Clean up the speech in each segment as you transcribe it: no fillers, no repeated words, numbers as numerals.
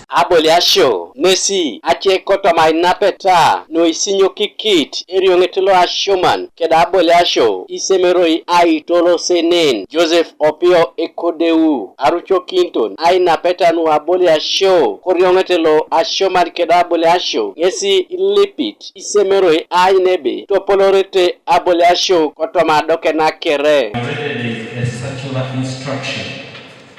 Aboliasio nesi ache kotoma inapeta no isinyo kikit eriongetelo ashoman keda Aboliasio Isomeroi aitolo senen Joseph Opio Ekodeu Arucho Clinton ainapeta no Aboliasio koriongetelo ashoman keda Aboliasio ngesi lipit Isomeroi ainebe topolorete Aboliasio kotoma dokena kere. A circular instruction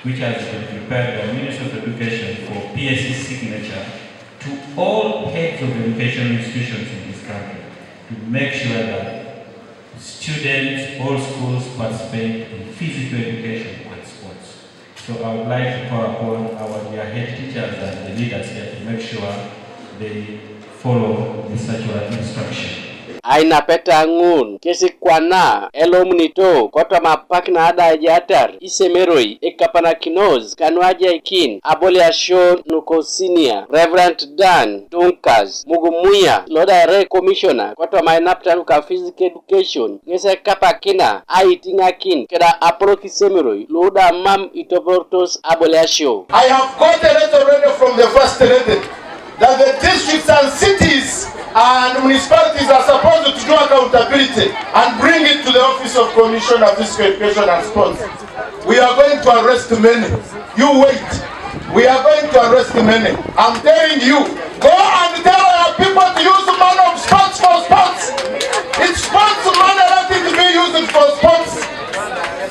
which has been prepared by the Ministry of Education for PSC signature to all heads of educational institutions in this country to make sure that students, all schools participate in physical education and sports. So I would like to call upon our dear head teachers and the leaders here to make sure they follow the circular instruction. Aina peta ngun kesi kwana elomnito kotoma pakna ada jatar Isomeroi ekapana kinoz kanwaja ikin Aboliasio nuko senior Reverend Dan Dunkas Mugumuya Loda Re Commissioner kotoma inapta nuka physical education ngese kapa kina aitinga kin keda aproki Isomeroi Loda mam Ijwalautos Aboliasio. I have got a letter already from the first lady that the districts and cities and municipalities are supposed to do accountability and bring it to the Office of Commissioner of Physical Education and Sports. We are going to arrest many. You wait. We are going to arrest many. I'm telling you, go and tell our people to use the money of sports for sports. It's sports money that is being used for sports.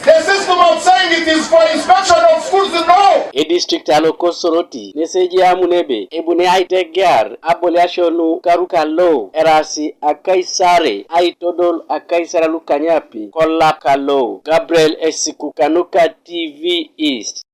The system of saying it is for inspection of schools, no. A district Alecor soroti neseji amunebe ebune aitegar Aboliasio nu karuka lo erasi akaisare aitodol akaisara lukanyapi kola kalo Gabriel Esikukanuka TV East.